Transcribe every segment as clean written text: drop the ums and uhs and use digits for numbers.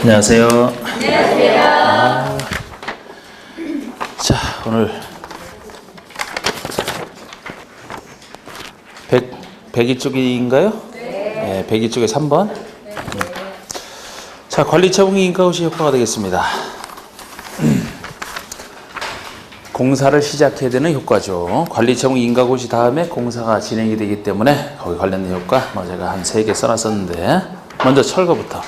안녕하세요. 안녕하세요. 자, 오늘 102쪽인가요? 네. 102쪽에 3번. 자, 관리처분기 인가고시 효과가 되겠습니다. 공사를 시작해야 되는 효과죠. 관리처분 인가고시 다음에 공사가 진행이 되기 때문에 거기 관련된 효과 제가 한 3개 써놨었는데, 먼저 철거부터.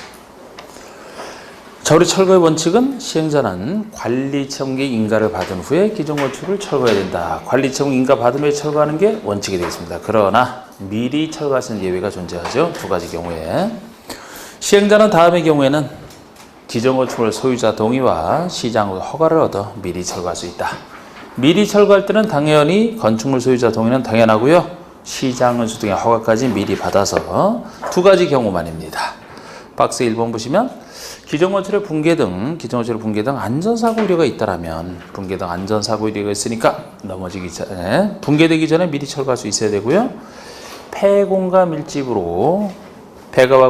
자, 우리 철거의 원칙은 시행자는 관리처분기 인가를 받은 후에 기존 건축을 철거해야 된다. 관리처분 인가 받은 후에 철거하는 게 원칙이 되겠습니다. 그러나 미리 철거할 수 있는 예외가 존재하죠. 두 가지 경우에. 시행자는 다음의 경우에는 기존 건축물 소유자 동의와 시장으로 허가를 얻어 미리 철거할 수 있다. 미리 철거할 때는 당연히 건축물 소유자 동의는 당연하고요. 시장 운수 등의 허가까지 미리 받아서 두 가지 경우만입니다. 박스 1번 보시면 기존 건축의 붕괴 등 안전사고 우려가 있다라면 붕괴 등 안전사고 우려가 있으니까 넘어지기 전에 붕괴되기 전에 미리 철거할 수 있어야 되고요. 폐가와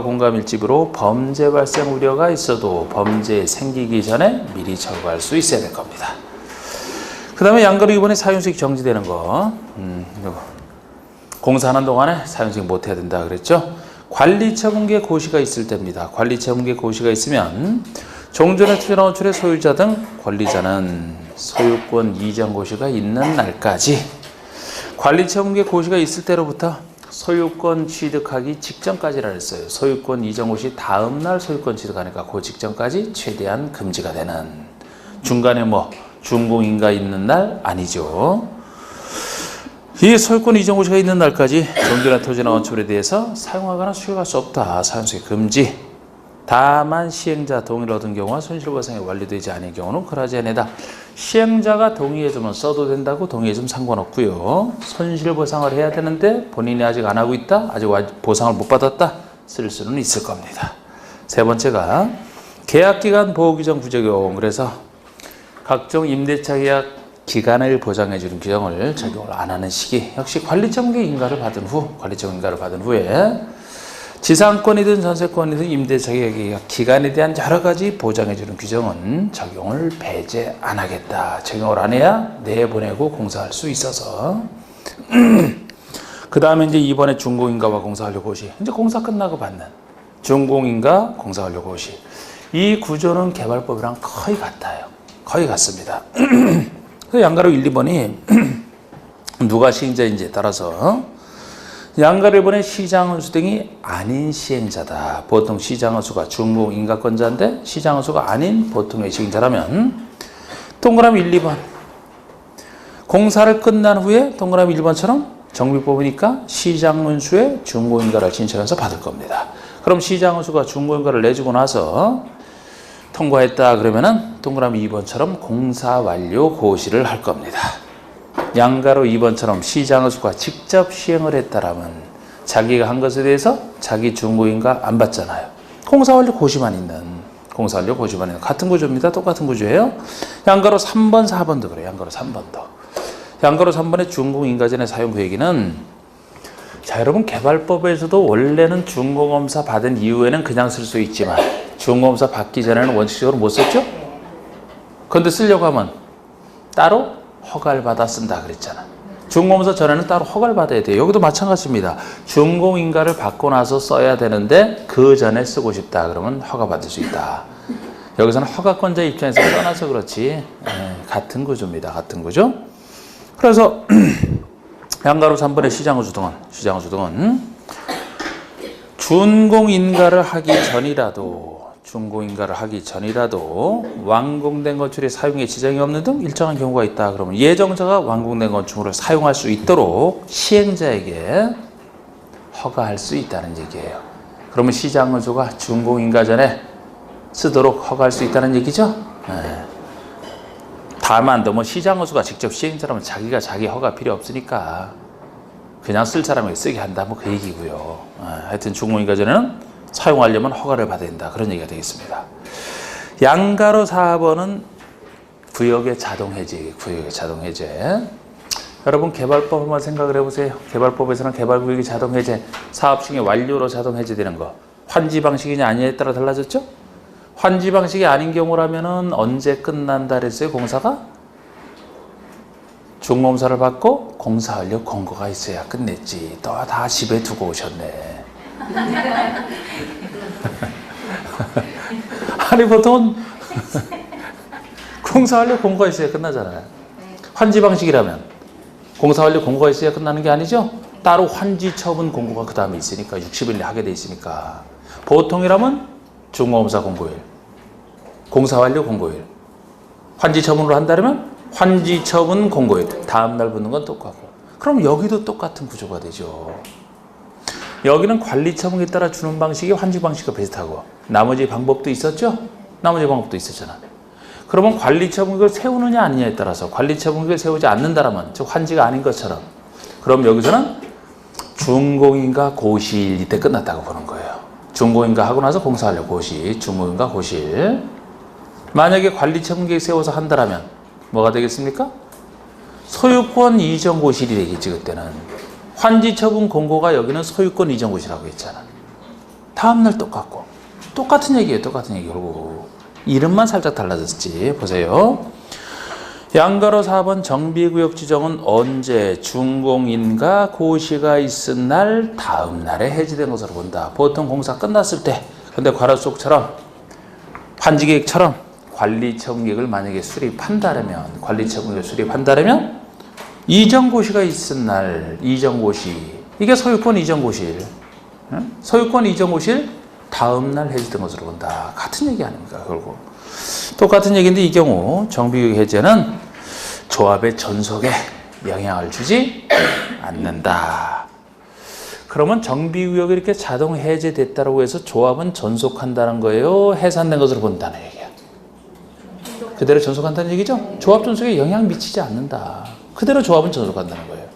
공가 밀집으로 범죄 발생 우려가 있어도 범죄 생기기 전에 미리 철거할 수 있어야 될 겁니다. 그 다음에 양가로 이번에 사용수익 정지되는 거, 공사하는 동안에 사용수익 못해야 된다 그랬죠. 관리처분기에 고시가 있을 때입니다. 관리처분기에 고시가 있으면 종전의 투자나 원출의 소유자 등 권리자는 소유권 이전 고시가 있는 날까지, 관리처분기에 고시가 있을 때로부터 소유권 취득하기 직전까지라 했어요. 소유권 이전 고시 다음 날 소유권 취득하니까 그 직전까지 최대한 금지가 되는, 중간에 준공인가 있는 날 아니죠. 이 소유권 이전 고시가 있는 날까지 종전의 토지나 원축물에 대해서 사용하거나 수익할 수 없다. 사용수익 금지. 다만 시행자 동의를 얻은 경우와 손실보상이 완료되지 않은 경우는 그러하지 아니다. 시행자가 동의해주면 써도 된다고 동의해주면 상관없고요. 손실보상을 해야 되는데 본인이 아직 안 하고 있다, 아직 보상을 못 받았다, 쓸 수는 있을 겁니다. 세 번째가 계약기간 보호규정 부적용. 그래서 각종 임대차 계약 기간을 보장해주는 규정을 적용을 안 하는 시기, 역시 관리처분기 인가를 받은 후에 지상권이든 전세권이든 임대차 계약 기간에 대한 여러 가지 보장해주는 규정은 적용을 배제 안 하겠다. 적용을 안 해야 내보내고 공사할 수 있어서. 그 다음에 이제 이번에 준공인가와 공사완료 고시, 이제 공사 끝나고 받는 준공인가 공사완료 고시, 이 구조는 개발법이랑 거의 같아요. 거의 같습니다. 양가로 1, 2번이 누가 시행자인지에 따라서 양가로 1번에 시장은수 등이 아닌 시행자다. 보통 시장은수가 준공인가권자인데 시장은수가 아닌 보통의 시행자라면 동그라미 1, 2번 공사를 끝난 후에 동그라미 1번처럼 정비법이니까 시장은수의 준공인가를 신청해서 받을 겁니다. 그럼 시장은수가 준공인가를 내주고 나서 통과했다 그러면은 동그라미 2번처럼 공사 완료 고시를 할 겁니다. 양가로 2번처럼 시장의수가 직접 시행을 했다라면 자기가 한 것에 대해서 자기 준공인가 안 받잖아요. 공사 완료 고시만 있는 같은 구조입니다. 똑같은 구조예요. 양가로 3번, 4번도 그래요. 양가로 3번도. 양가로 3번의 준공인가전의 사용 계획에는, 자, 여러분 개발법에서도 원래는 준공검사 받은 이후에는 그냥 쓸 수 있지만 준공검사 받기 전에는 원칙적으로 못 썼죠? 그런데 쓰려고 하면 따로 허가를 받아 쓴다 그랬잖아. 준공검사 전에는 따로 허가를 받아야 돼요. 여기도 마찬가지입니다. 준공인가를 받고 나서 써야 되는데 그 전에 쓰고 싶다 그러면 허가 받을 수 있다. 여기서는 허가권자 입장에서 떠나서 그렇지 같은 구조입니다. 같은 구조. 그래서 양가로 3번의 시장의수 등은 준공인가를 하기 전이라도 완공된 건축물의 사용에 지장이 없는 등 일정한 경우가 있다. 그러면 예정자가 완공된 건축물을 사용할 수 있도록 시행자에게 허가할 수 있다는 얘기예요. 그러면 시장은수가 준공인가 전에 쓰도록 허가할 수 있다는 얘기죠. 다만 시장은수가 직접 시행자라면 자기가 자기 허가 필요 없으니까 그냥 쓸 사람에게 쓰게 한다, 그 얘기고요. 하여튼 준공인가 전에는 사용하려면 허가를 받아야 된다. 그런 얘기가 되겠습니다. 양가로 4번은 구역의 자동 해제. 여러분 개발법 한번 생각을 해보세요. 개발법에서는 개발구역의 자동 해제, 사업 시행의 완료로 자동 해제되는 거 환지 방식이냐 아니냐에 따라 달라졌죠? 환지 방식이 아닌 경우라면은 언제 끝난다 그랬어요, 공사가? 중범사를 받고 공사 완료 권고가 있어야 끝냈지. 또 다 집에 두고 오셨네. 아니 보통은 공사 완료 권고가 있어야 끝나잖아요. 환지 방식이라면 공사 완료 권고가 있어야 끝나는 게 아니죠. 따로 환지 처분 권고가 그 다음에 있으니까 60일 하게 돼 있으니까. 보통이라면 중범사 권고일, 공사 완료 권고일, 환지 처분으로 한다면 환지 처분 권고일, 다음날 붙는 건 똑같고. 그럼 여기도 똑같은 구조가 되죠. 여기는 관리 처분에 따라 주는 방식이 환지 방식과 비슷하고 나머지 방법도 있었죠? 나머지 방법도 있었잖아. 그러면 관리 처분을 세우느냐 아니냐에 따라서 관리 처분을 세우지 않는다라면 즉 환지가 아닌 것처럼 그럼 여기서는 준공인가 고시일 이때 끝났다고 보는 거예요. 준공인가 하고 나서 공사하려 고시, 준공인가 고시일. 만약에 관리 처분 계획 세워서 한다라면 뭐가 되겠습니까? 소유권 이전 고시일이 되겠지. 그때는 환지 처분 공고가 여기는 소유권 이전 고시라고 했잖아. 다음날 똑같고 똑같은 얘기예요. 똑같은 얘기. 결국 이름만 살짝 달라졌지. 보세요. 양가로 4번 정비구역 지정은 언제 준공인가 고시가 있은 날 다음 날에 해지된 것으로 본다. 보통 공사 끝났을 때. 근데 괄호 속처럼 환지계획처럼 관리처분계획을 만약에 수립한다면 관리처분계획을 수립한다면 이전고시가 있은 날 이전고시 이게 소유권 이전고시일 소유권 이전고시일 다음 날 해지된 것으로 본다. 같은 얘기 아닙니까? 결국 똑같은 얘기인데 이 경우 정비구역 해제는 조합의 전속에 영향을 주지 않는다. 그러면 정비구역이 이렇게 자동 해제됐다고 해서 조합은 전속한다는 거예요? 해산된 것으로 본다는 얘기야. 그대로 전속한다는 얘기죠? 조합 전속에 영향 미치지 않는다. 그대로 조합은 전속한다는 거예요.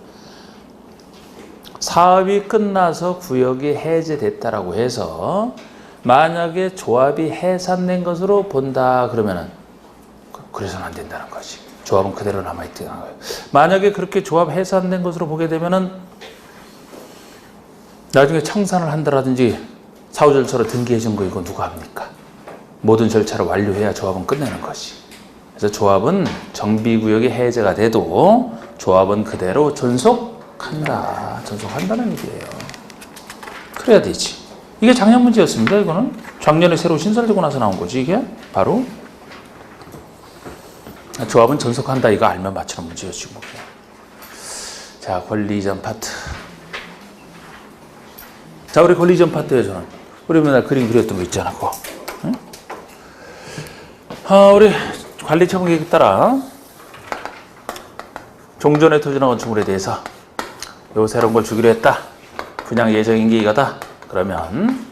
사업이 끝나서 구역이 해제됐다라고 해서 만약에 조합이 해산된 것으로 본다 그러면은 그래서는 안 된다는 거지. 조합은 그대로 남아있다는 거예요. 만약에 그렇게 조합 해산된 것으로 보게 되면은 나중에 청산을 한다라든지 사후절차로 등기해 준 거 이거 누가 합니까? 모든 절차를 완료해야 조합은 끝내는 거지. 그래서 조합은 정비구역이 해제가 돼도 조합은 그대로 전속한다. 전속한다는 얘기예요. 그래야 되지. 이게 작년 문제였습니다. 이거는 작년에 새로 신설되고 나서 나온 거지. 이게 바로 조합은 전속한다. 이거 알면 맞추는 문제였지 뭐. 자, 권리 이전 파트. 자, 우리 권리 이전 파트에서는 우리 맨날 그림 그렸던 거 있잖아. 그거. 응? 우리 관리 처분 계획에 따라 종전의 토지나 건축물에 대해서 요 새로운 걸 주기로 했다. 분양 예정인게 이거다. 그러면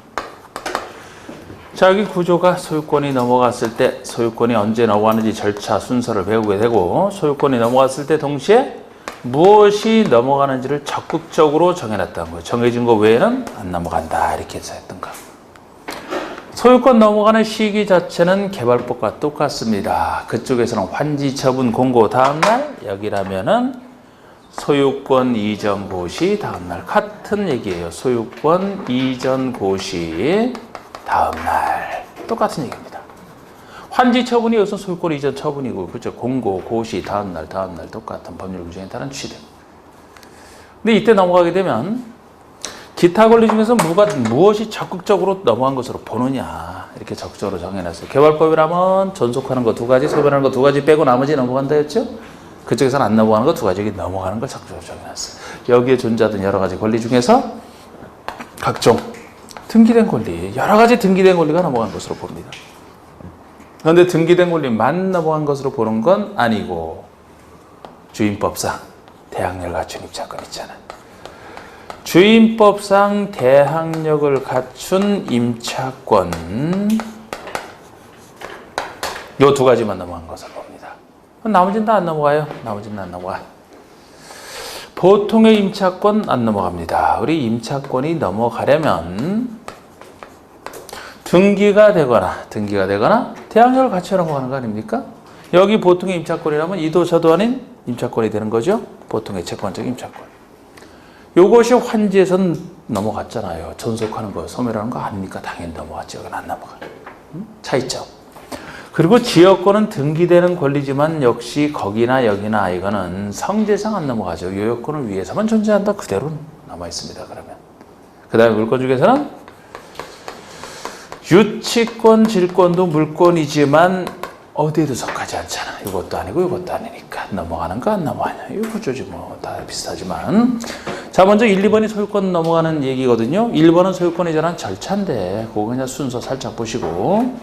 자, 여기 구조가 소유권이 넘어갔을 때 소유권이 언제 넘어가는지 절차 순서를 배우게 되고 소유권이 넘어갔을 때 동시에 무엇이 넘어가는지를 적극적으로 정해놨다는 거예요. 정해진 거 외에는 안 넘어간다. 이렇게 해서 했던 거. 소유권 넘어가는 시기 자체는 개발법과 똑같습니다. 그쪽에서는 환지 처분 공고 다음날, 여기라면은 소유권 이전 고시 다음날 같은 얘기예요. 소유권 이전 고시 다음날 똑같은 얘기입니다. 환지 처분이 여기서 소유권 이전 처분이고, 그렇죠? 공고, 고시 다음날 똑같은 법률 규정에 따른 취득. 근데 이때 넘어가게 되면 기타 권리 중에서 무엇이 적극적으로 넘어간 것으로 보느냐 이렇게 적극적으로 정해놨어요. 개발법이라면 전속하는 거 두 가지, 소변하는 거 두 가지 빼고 나머지 넘어간다 했죠? 그쪽에서는 안 넘어가는 거 두 가지, 여기 넘어가는 걸 적극적으로 정해놨어요. 여기에 존재하던 여러 가지 권리 중에서 각종 등기된 권리, 여러 가지 등기된 권리가 넘어간 것으로 봅니다. 그런데 등기된 권리만 넘어간 것으로 보는 건 아니고 주임법상 대항력을 갖춘 임차권 있잖아요. 주임법상 대항력을 갖춘 임차권 요 두 가지만 넘어간 것으로 봅니다. 나머지는 다 안 넘어가요. 나머지는 안 넘어가. 보통의 임차권 안 넘어갑니다. 우리 임차권이 넘어가려면 등기가 되거나 대항력을 갖춰 넘어가는 거 아닙니까? 여기 보통의 임차권이라면 이도 저도 아닌 임차권이 되는 거죠. 보통의 채권적 임차권. 요것이 환지에선 넘어갔잖아요. 전속하는 거, 소멸하는 거 아닙니까? 당연히 넘어갔죠. 여기는 안 넘어가요. 차이점. 그리고 지역권은 등기되는 권리지만 역시 거기나 여기나 이거는 성질상 안 넘어가죠. 요요권을 위해서만 존재한다. 그대로 남아있습니다. 그러면. 그 다음에 물권 중에서는 유치권, 질권도 물권이지만 어디에도 속하지 않잖아. 이것도 아니고 이것도 아니니까 넘어가는 거 안 넘어가냐. 이거 구조지 뭐 다 비슷하지만. 자, 먼저 1, 2번이 소유권 넘어가는 얘기거든요. 1번은 소유권에 관한 절차인데 그거 그냥 순서 살짝 보시고.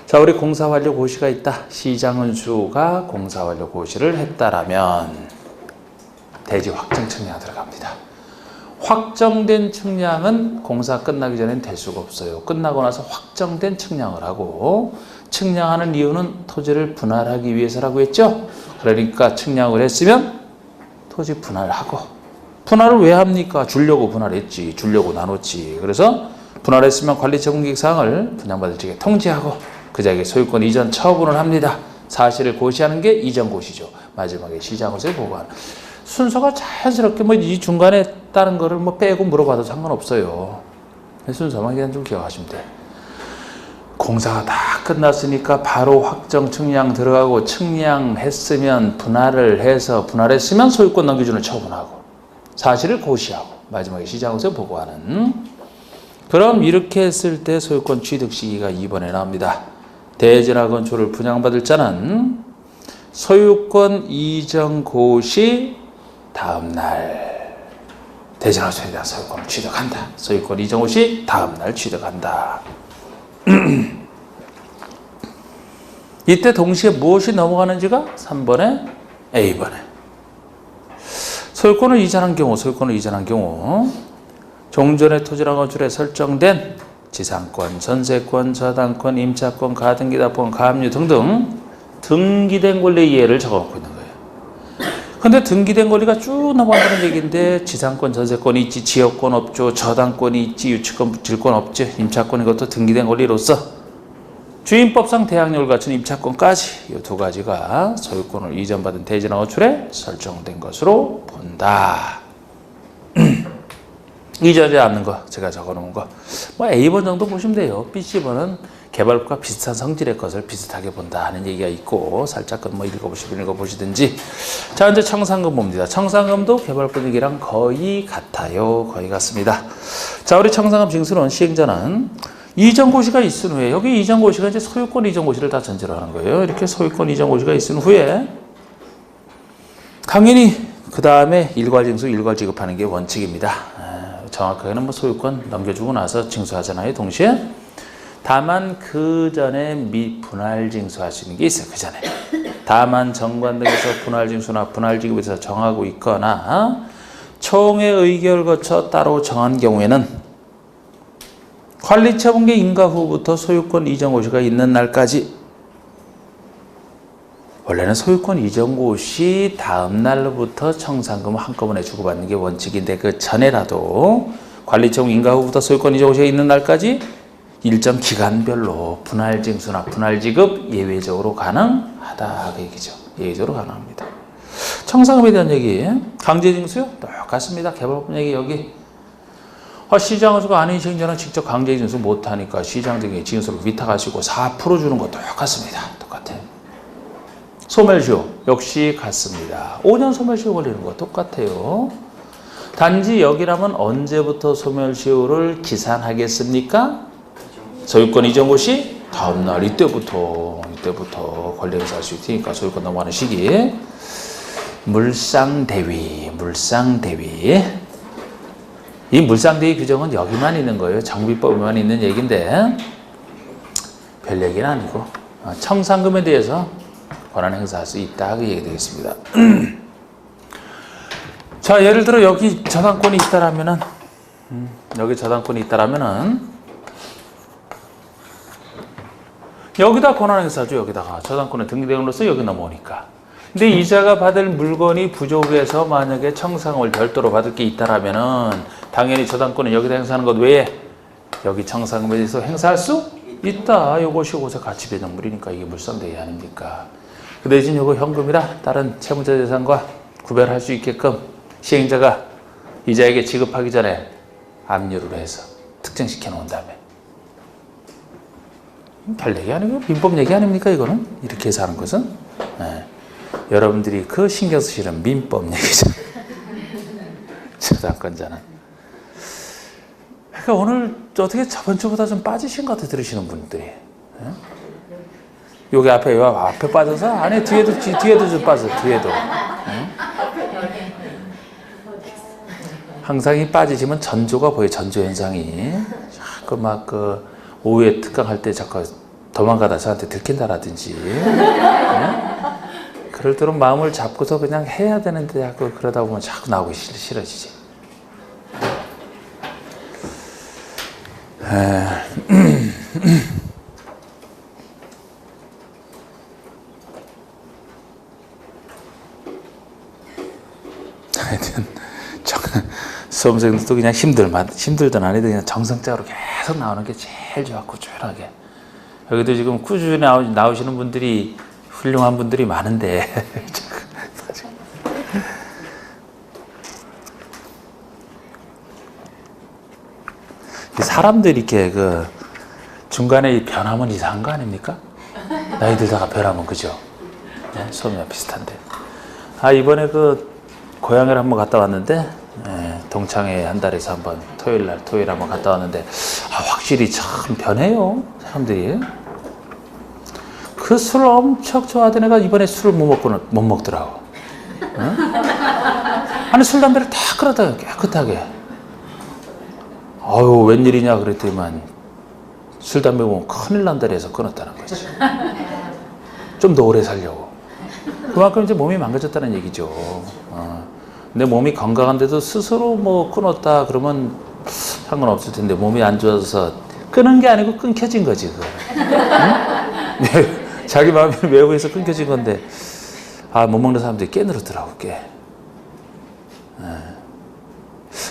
자, 우리 공사완료 고시가 있다. 시장은수가 공사완료 고시를 했다라면 대지 확정 측량 들어갑니다. 확정된 측량은 공사 끝나기 전엔 될 수가 없어요. 끝나고 나서 확정된 측량을 하고, 측량하는 이유는 토지를 분할하기 위해서라고 했죠. 그러니까 측량을 했으면 토지 분할하고, 분할을 왜 합니까? 주려고 분할했지, 주려고 나눴지. 그래서 분할했으면 관리처 공개사항을 분양받을 적에 통지하고 그 자기의 소유권 이전 처분을 합니다. 사실을 고시하는 게 이전 고시죠. 마지막에 시장을 보고하는. 순서가 자연스럽게 뭐 이 중간에 다른 거를 뭐 빼고 물어봐도 상관없어요. 순서만 그냥 좀 기억하시면 돼. 공사가 다 끝났으니까 바로 확정 측량 들어가고, 측량했으면 분할을 해서, 분할했으면 소유권 넘기준을 처분하고 사실을 고시하고 마지막에 시장에서 보고하는. 그럼 이렇게 했을 때 소유권 취득 시기가 2번에 나옵니다. 대지나 건축을 분양받을 자는 소유권 이전 고시 다음 날 대지나 소유자 소유권을 취득한다. 소유권 이전 고시 다음 날 취득한다. 이때 동시에 무엇이 넘어가는지가 3번에 A번에 소유권을 이전한 경우 종전의 토지나 건축에 설정된 지상권, 전세권, 저당권, 임차권, 가등기납권, 가압류 등등 등기된 권리 이해를 적어놓고 있는 거예요. 근데 등기된 권리가 쭉 넘어간다는 얘기인데 지상권, 전세권이 있지, 지역권 없죠, 저당권이 있지, 유치권, 질권 없지, 임차권 이것도 등기된 권리로서 주임법상 대항력을 갖춘 임차권까지 이 두 가지가 소유권을 이전받은 대지나 건축에 설정된 것으로 본다. 이전하지 않는 거 제가 적어놓은 거 뭐 A번 정도 보시면 돼요. B번은 개발과 비슷한 성질의 것을 비슷하게 본다 하는 얘기가 있고, 살짝 뭐 읽어보시든지. 자, 이제 청산금 봅니다. 청산금도 개발권 얘기랑 거의 같아요. 거의 같습니다. 자, 우리 청산금 징수는 시행자는 이전 고시가 있은 후에, 여기 이전 고시가 이제 소유권 이전 고시를 다 전제로 하는 거예요. 이렇게 소유권 이전 고시가 있은 후에 당연히 그 다음에 일괄 징수, 일괄 지급하는 게 원칙입니다. 정확하게는 뭐 소유권 넘겨주고 나서 징수하잖아요. 동시에. 다만 그 전에 분할 징수하시는 게 있어요. 그 전에. 다만 정관 등에서 분할 징수나 분할 지급에서 정하고 있거나 총회 의결 거쳐 따로 정한 경우에는 관리처분계 인가 후부터 소유권 이전 고시가 있는 날까지, 원래는 소유권 이전 고시 다음 날부터 청산금을 한꺼번에 주고받는 게 원칙인데, 그 전에라도 관리처분 인가 후부터 소유권 이전 고시가 있는 날까지 일정 기간별로 분할 징수나 분할 지급 예외적으로 가능하다 그 얘기죠. 예외적으로 가능합니다. 청산금에 대한 얘기, 강제 징수요? 똑같습니다. 개발권 얘기 여기. 시장은수가 아닌 시행자는 직접 강제 징수 못하니까 시장 등의 징수를 위탁하시고 4% 주는 거 똑같습니다. 똑같아요. 소멸시효 역시 같습니다. 5년 소멸시효 걸리는 거 똑같아요. 단지 여기라면 언제부터 소멸시효를 기산하겠습니까? 소유권 이전 고시 다음날 이때부터 권리 행사할 수 있으니까 소유권 넘어가는 시기. 물상대위. 이 물상대위 규정은 여기만 있는 거예요. 정비법에만 있는 얘기인데 별 얘기는 아니고 청산금에 대해서 권한 행사할 수 있다 그 얘기 되겠습니다. 자, 예를 들어 여기 저당권이 있다라면은 여기다 권한 행사죠. 여기다가 저당권에 등기됨으로써 여기 넘어오니까. 근데 이자가 받을 물건이 부족해서 만약에 청산금을 별도로 받을 게 있다라면은 당연히 저당권은 여기다 행사하는 것 외에 여기 청산금에 대해서 행사할 수 있다. 요것이 요것의 가치 배정물이니까 이게 물상대위 아닙니까? 그 대신 요거 현금이라 다른 채무자 재산과 구별할 수 있게끔 시행자가 이자에게 지급하기 전에 압류를 해서 특정시켜 놓은 다음에 별 얘기 아니고 민법 얘기 아닙니까 이거는? 이렇게 해서 하는 것은 네. 여러분들이 그 신경 쓰시는 민법 얘기죠. 저당권자는. 그러니까 오늘 어떻게 저번 주보다 좀 빠지신 것 같아 들으시는 분들이. 네? 여기 앞에 빠져서 안에 뒤에도 좀 빠져 뒤에도. 네? 항상 이 빠지시면 전조가 보여 전조 현상이. 자꾸 막 오후에 특강할 때 자꾸 도망가다 저한테 들킨다라든지. 네? 그럴 때로 마음을 잡고서 그냥 해야 되는데 자꾸 그러다 보면 자꾸 나오기 싫어지지. 하여튼 수험생들도 그냥 힘들던 아니들 그냥 정성적으로 계속 나오는 게 제일 좋아. 꾸준하게. 여기도 지금 꾸준히 나오시는 분들이 훌륭한 분들이 많은데 사람들이 이렇게 중간에 변하면 이상한 거 아닙니까? 나이 들다가 변하면 그죠? 네, 수험이랑 비슷한데. 이번에 고향을 한번 갔다 왔는데 동창회 한 달에서 한번 토요일 한번 갔다 왔는데 확실히 참 변해요 사람들이. 그 술을 엄청 좋아하던 애가 이번에 술을 못 먹더라고. 응? 아니 술 담배를 다 끊었다 깨끗하게. 아유 웬일이냐 그랬더니만 술 담배 보면 큰일 난다 해서 끊었다는 거지. 좀 더 오래 살려고. 그만큼 이제 몸이 망가졌다는 얘기죠. 내 몸이 건강한데도 스스로 끊었다 그러면 상관없을 텐데 몸이 안 좋아서 끊은 게 아니고 끊겨진 거지. 응? 자기 마음이 외부에서 끊겨진 건데 못 먹는 사람들이 꽤 늘었더라고 꽤.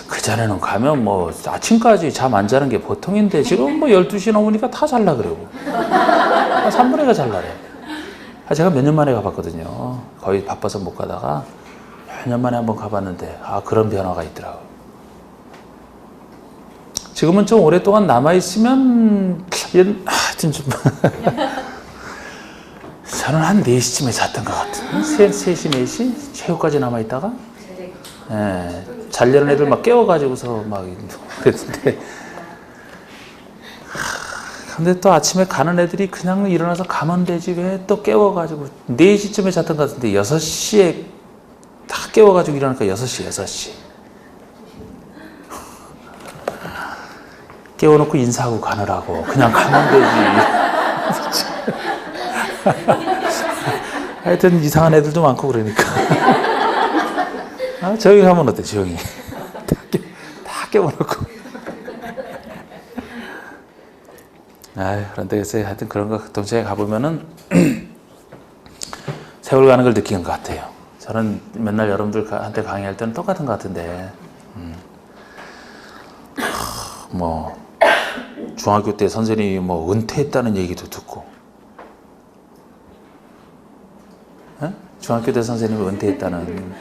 그전에는 가면 아침까지 잠 안 자는 게 보통인데 지금 12시 넘으니까 다 잘라 그러고 3분의 1가 잘라래. 제가 몇 년 만에 가봤거든요. 거의 바빠서 못 가다가 몇 년 만에 한번 가봤는데 그런 변화가 있더라고. 지금은 좀 오랫동안 남아있으면 하여튼 좀 저는 한 4시쯤에 잤던 것 같은. 3시, 4시? 체육까지 남아있다가 자려는 애들 막 깨워가지고서 막 그랬는데 근데 또 아침에 가는 애들이 그냥 일어나서 가면 되지 왜 또 깨워가지고 4시쯤에 잤던 것 같은데 6시에 다 깨워가지고 일어나니까 6시 깨워놓고 인사하고 가느라고 그냥 가면 되지. 하여튼 이상한 애들도 많고 그러니까. 조용히 하면 어때 조용히. 다 깨워놓고. 그런데 글쎄 하여튼 그런 거 동창회 가보면은 세월 가는 걸 느끼는 것 같아요. 저는 맨날 여러분들한테 강의할 때는 똑같은 것 같은데 중학교 때 선생님이 은퇴했다는 얘기도 듣고 중학교 때 선생님이 은퇴했다는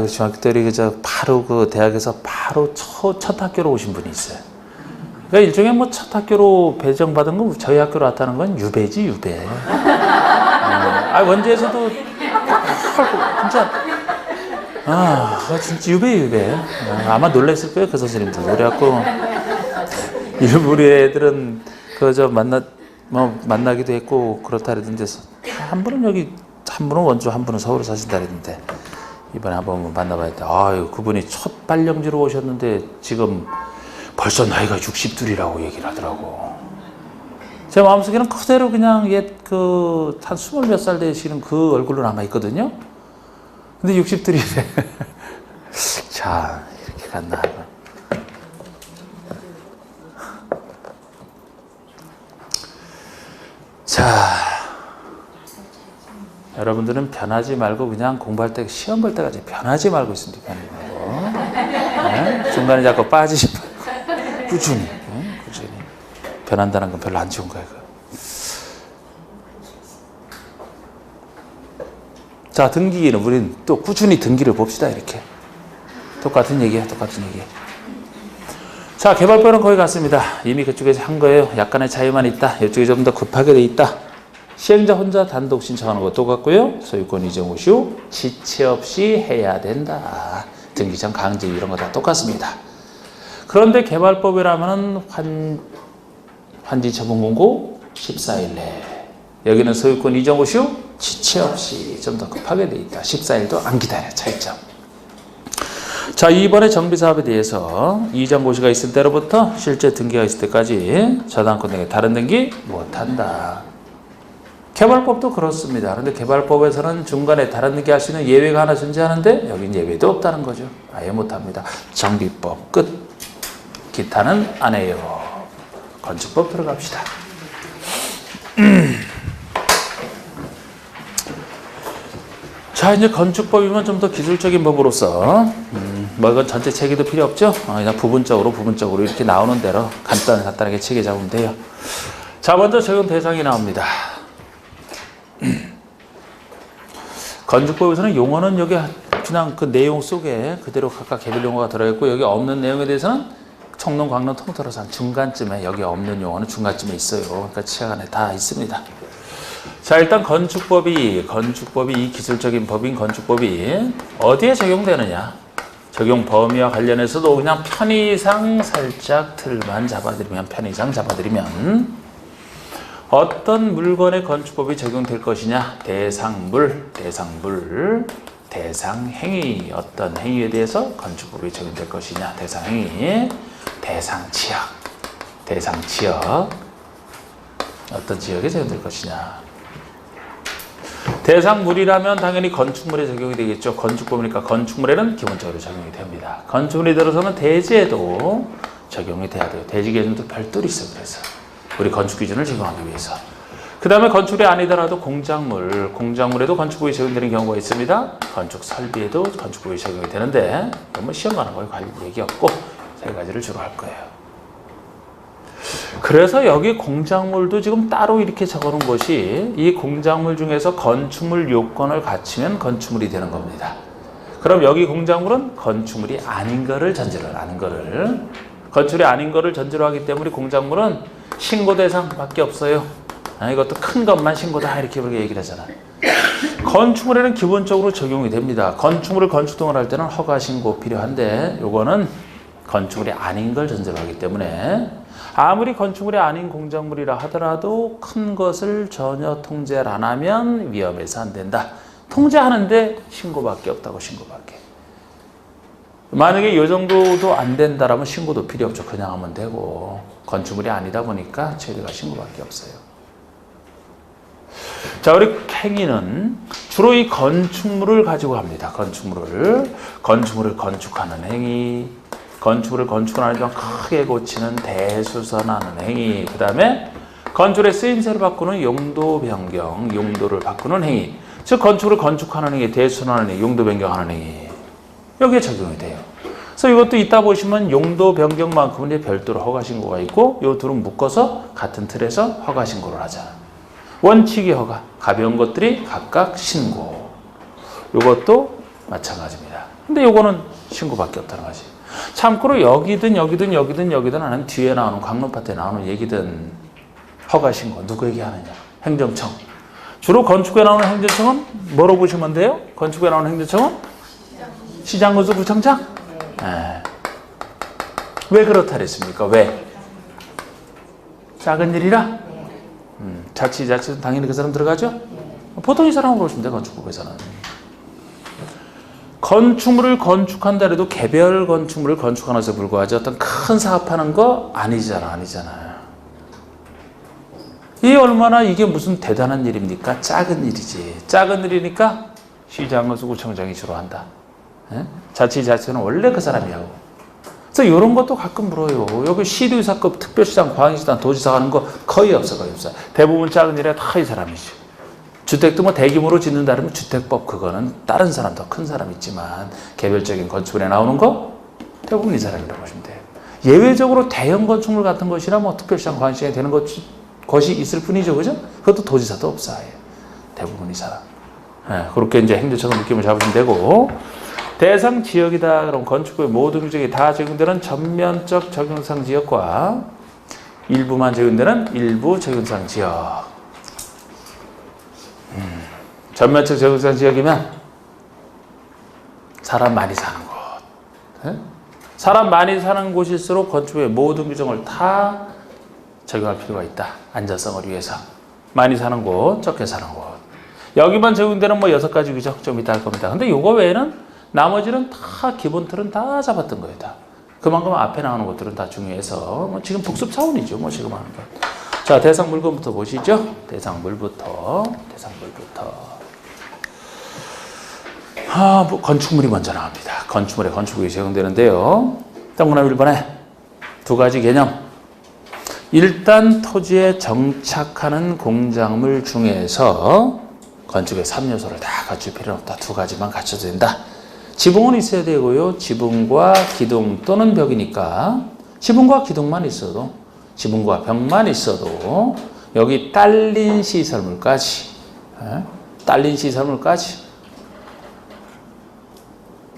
중학교 때 우리 바로 대학에서 바로 첫 학교로 오신 분이 있어요. 그러니까 일종의 첫 학교로 배정받은 건 저희 학교로 왔다는 건 유배지 유배. 원주에서도 진짜 진짜 유배. 아마 놀랐을 거예요 그 선생님들. 그래갖고 일부 애들은 만나기도 했고 그렇다 그러던데 한 분은 원주 한 분은 서울에 사신다 그랬는데 이번에 한번 만나봐야 돼. 그분이 첫 발령지로 오셨는데 지금 벌써 나이가 60둘이라고 얘기를 하더라고. 제 마음속에는 그대로 그냥 옛 한 20몇 살 되시는 그 얼굴로 남아있거든요. 근데 60둘이래. 자, 이렇게 갔나. 자, 여러분들은 변하지 말고 그냥 공부할 때 시험 볼 때까지 변하지 말고 있으면 되는 거고. 중간에 자꾸 빠지지 말고 꾸준히 변한다는 건 별로 안 좋은 거예요. 자, 등기기는 우린 또 꾸준히 등기를 봅시다. 이렇게 똑같은 얘기야. 자, 개발법은 거의 같습니다. 이미 그쪽에서 한 거예요. 약간의 차이만 있다. 이쪽이 좀 더 급하게 돼 있다. 시행자 혼자 단독 신청하는 것도 같고요. 소유권 이전 후 지체 없이 해야 된다. 등기장 강제 이런 거 다 똑같습니다. 그런데 개발법이라면 환지 처분 공고 14일 내. 여기는 소유권 이전 후 지체 없이 좀 더 급하게 돼 있다. 14일도 안 기다려. 차이점. 자, 이번에 정비사업에 대해서 이전 고시가 있을 때로부터 실제 등기가 있을 때까지 저당권 등의 다른 등기 못한다. 개발법도 그렇습니다. 그런데 개발법에서는 중간에 다른 등기 할 수 있는 예외가 하나 존재하는데 여긴 예외도 없다는 거죠. 아예 못합니다. 정비법 끝. 기타는 안 해요. 건축법 들어갑시다. 자, 이제 건축법이면 좀 더 기술적인 법으로서 뭐 이건 전체 체계도 필요 없죠. 그냥 부분적으로 이렇게 나오는 대로 간단하게 체계 잡으면 돼요. 자, 먼저 적용 대상이 나옵니다. 건축법에서는 용어는 여기 그냥 그 내용 속에 그대로 각각 개별 용어가 들어있고 여기 없는 내용에 대해서는 청론, 광론 통틀어서 한 중간쯤에 여기 없는 용어는 중간쯤에 있어요. 그러니까 치약 안에 다 있습니다. 자, 일단 건축법이 이 기술적인 법인 건축법이 어디에 적용되느냐? 적용 범위와 관련해서도 그냥 편의상 살짝 틀만 잡아드리면 어떤 물건의 건축법이 적용될 것이냐? 대상물, 대상행위, 어떤 행위에 대해서 건축법이 적용될 것이냐? 대상행위, 대상지역, 어떤 지역에 적용될 것이냐? 대상물이라면 당연히 건축물에 적용이 되겠죠. 건축법이니까 건축물에는 기본적으로 적용이 됩니다. 건축물이 들어서는 대지에도 적용이 돼야 돼요. 대지 기준도 별도로 있어요. 그래서 우리 건축 기준을 적용하기 위해서. 그 다음에 건축이 아니더라도 공작물에도 건축법이 적용되는 경우가 있습니다. 건축 설비에도 건축법이 적용이 되는데 뭐 시험 가는 거에 관련 얘기 없고 세 가지를 주로 할 거예요. 그래서 여기 공작물도 지금 따로 이렇게 적어놓은 것이 이 공작물 중에서 건축물 요건을 갖추면 건축물이 되는 겁니다. 그럼 여기 공작물은 건축물이 아닌 거를 전제로 건축물이 아닌 거를 전제로 하기 때문에 공작물은 신고 대상밖에 없어요. 이것도 큰 것만 신고다 이렇게 얘기를 하잖아. 건축물에는 기본적으로 적용이 됩니다. 건축물을 건축 등을 할 때는 허가 신고 필요한데 요거는 건축물이 아닌 걸 전제로 하기 때문에 아무리 건축물이 아닌 공작물이라 하더라도 큰 것을 전혀 통제를 안 하면 위험해서 안 된다. 통제하는데 신고밖에 없다고. 만약에 이 정도도 안 된다라면 신고도 필요 없죠. 그냥 하면 되고 건축물이 아니다 보니까 처리가 신고밖에 없어요. 자, 우리 행위는 주로 이 건축물을 가지고 합니다. 건축물을 건축하는 행위, 건축물을 건축하는 좀 크게 고치는 대수선하는 행위, 그 다음에 건축의 쓰임새를 바꾸는 용도 변경, 용도를 바꾸는 행위, 즉 건축을 건축하는 행위, 대수선하는 행위, 용도 변경하는 행위, 여기에 적용이 돼요. 그래서 이것도 이따 보시면 용도 변경만큼은 별도로 허가신고가 있고 이 둘은 묶어서 같은 틀에서 허가신고를 하잖아. 원칙이 허가, 가벼운 것들이 각각 신고. 이것도 마찬가지입니다. 근데 이거는 신고밖에 없다는 거지. 참고로 여기든 하는 뒤에 나오는 강론 파트에 나오는 얘기든 허가신고 누구에게 하느냐? 행정청. 주로 건축에 나오는 행정청은 뭐로 보시면 돼요? 건축에 나오는 행정청은 시장군수 구청장? 네. 왜 그렇다 그랬습니까? 왜? 작은 일이라? 자치자치는 당연히 그 사람 들어가죠? 보통 이 사람은 보시면 돼요. 건축법에서는. 건축물을 건축한다 해도 개별 건축물을 건축하는 것에 불과하지 어떤 큰 사업하는 거 아니잖아요. 이게 얼마나 이게 무슨 대단한 일입니까? 작은 일이지. 작은 일이니까 시장군수 구청장이 주로 한다. 자치자치는 원래 그 사람이 하고. 그래서 이런 것도 가끔 물어요. 여기 시도의사급 특별시장, 광역시장, 도지사 하는 거 거의 없어. 대부분 작은 일에 다 이 사람이죠. 주택도 뭐 대규모로 짓는다면 주택법 그거는 다른 사람 더 큰 사람 있지만 개별적인 건축물에 나오는 거 대부분 이 사람이라고 보시면 돼요. 예외적으로 대형 건축물 같은 것이나 뭐 특별시장, 광역시장이 되는 것이 있을 뿐이죠, 그죠? 그것도 도지사도 없어요. 대부분 이 사람. 그렇게 이제 행정처럼 느낌을 잡으시면 되고. 대상 지역이다. 그럼 건축법의 모든 규정이 다 적용되는 전면적 적용상 지역과 일부만 적용되는 일부 적용상 지역. 전면적 적용상 지역이면 사람 많이 사는 곳. 예? 사람 많이 사는 곳일수록 건축법의 모든 규정을 다 적용할 필요가 있다. 안전성을 위해서. 많이 사는 곳, 적게 사는 곳. 여기만 적용되는 뭐 6가지 규정 좀 이따 할 겁니다. 근데 요거 외에는 나머지는 다 기본 틀은 다 잡았던 거예요. 다. 그만큼 앞에 나오는 것들은 다 중요해서 뭐 지금 복습 차원이죠. 뭐 지금 하는 거. 자, 대상 물건부터 보시죠. 대상 물부터. 뭐 건축물이 먼저 나옵니다. 건축물에 건축법이 적용되는데요. 동그라미 1번에 2가지 개념. 일단 토지에 정착하는 공작물 중에서 건축의 3요소를 다 갖출 필요는 없다. 2가지만 갖춰도 된다. 지붕은 있어야 되고요. 지붕과 기둥 또는 벽이니까 지붕과 기둥만 있어도, 지붕과 벽만 있어도 여기 딸린 시설물까지,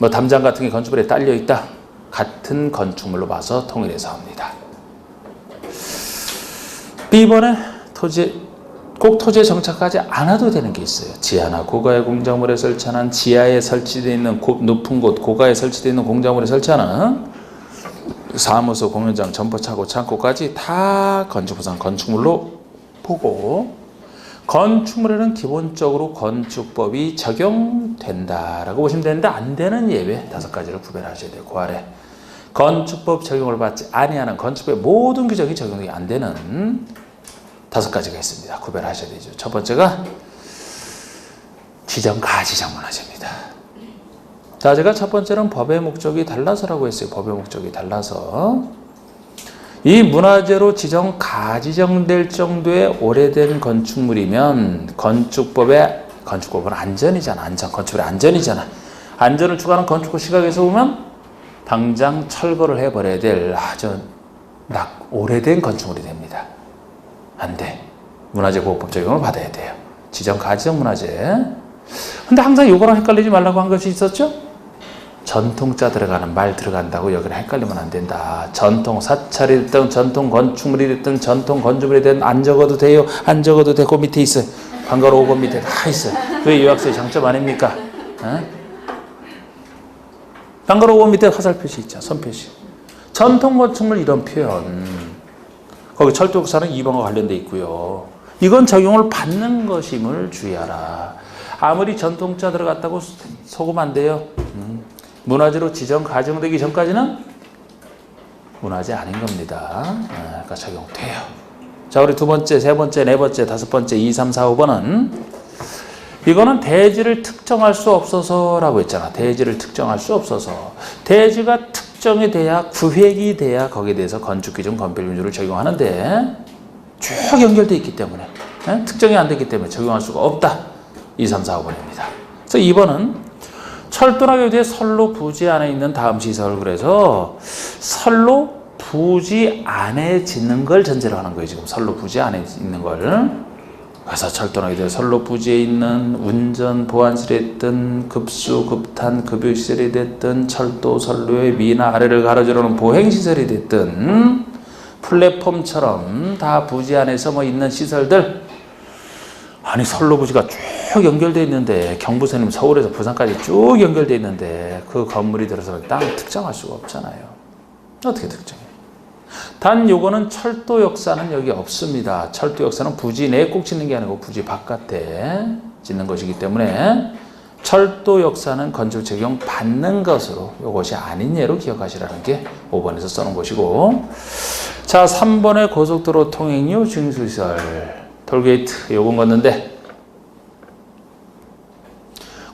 뭐 담장 같은 게 건축물에 딸려 있다. 같은 건축물로 봐서 통일해서 합니다. B번에 꼭 토지에 정착하지 않아도 되는 게 있어요. 지하나 고가의 공작물에 설치하는, 지하에 설치되어 있는 높은 곳, 고가에 설치되어 있는 공작물에 설치하는 사무소, 공연장, 점포차고, 창고까지 다 건축부상 건축물로 보고, 건축물에는 기본적으로 건축법이 적용된다라고 보시면 되는데 안 되는 예외 5가지를 구별하셔야 돼요. 그 아래 건축법 적용을 받지 아니하는 건축법의 모든 규정이 적용이 안 되는 5가지가 있습니다. 구별하셔야 되죠. 첫 번째가 지정가지정 문화재입니다. 자, 제가 첫 번째는 법의 목적이 달라서라고 했어요. 법의 목적이 달라서. 이 문화재로 지정가지정될 정도의 오래된 건축물이면 건축법은 안전이잖아. 건축물의 안전이잖아. 안전을 추구하는 건축법 시각에서 보면 당장 철거를 해버려야 될 아주 오래된 건축물이 됩니다. 안 돼. 문화재보호법 적용을 받아야 돼요. 지정가지정 문화재. 근데 항상 이거랑 헷갈리지 말라고 한 것이 있었죠? 전통자 들어가는 말 들어간다고 여기는 헷갈리면 안 된다. 전통 사찰이 됐든 전통 건축물이 됐든 전통 건축물이 됐든 안 적어도 돼요. 안 적어도 되고 밑에 있어요. 관가로 5번 밑에 다 있어요. 그게 요약서의 장점 아닙니까? 관가로 5번 밑에 화살 표시 있죠. 선 표시. 전통 건축물 이런 표현. 거기 철도역사는 2번과 관련돼 있고요. 이건 적용을 받는 것임을 주의하라. 아무리 전통자 들어갔다고 속으면 안 돼요. 문화재로 가정되기 전까지는 문화재 아닌 겁니다. 그러니까 적용돼요. 자, 우리 2번째, 3번째, 4번째, 5번째, 2, 3, 4, 5번은 이거는 대지를 특정할 수 없어서라고 했잖아. 대지를 특정할 수 없어서. 대지가 특정이 돼야, 구획이 돼야 거기에 대해서 건축기준, 건폐율률을 적용하는데 쭉 연결되어 있기 때문에, 특정이 안 됐기 때문에 적용할 수가 없다. 2, 3, 4, 5번입니다. 그래서 2번은 철도나 교대에 선로 부지 안에 있는 다음 시설. 그래서 선로 부지 안에 짓는 걸 전제로 하는 거예요. 지금 선로 부지 안에 있는 걸. 그래서 철도나 교대에 선로 부지에 있는 운전 보안실이 됐든 급수, 급탄, 급유시설이 됐든 철도 선로의 위나 아래를 가로지르는 보행시설이 됐든 플랫폼처럼 다 부지 안에서 뭐 있는 시설들. 아니 선로 부지가 쭉 연결되어 있는데 경부선이면 서울에서 부산까지 쭉 연결되어 있는데 그 건물이 들어서는 땅 특정할 수가 없잖아요. 어떻게 특정해요? 단 요거는 철도 역사는 여기 없습니다. 철도 역사는 부지 내에 꼭 짓는 게 아니고 부지 바깥에 짓는 것이기 때문에 철도 역사는 건축 적용 받는 것으로 요것이 아닌 예로 기억하시라는 게 5번에서 써놓은 것이고, 자 3번의 고속도로 통행료 징수시설 톨게이트 요건 걷는데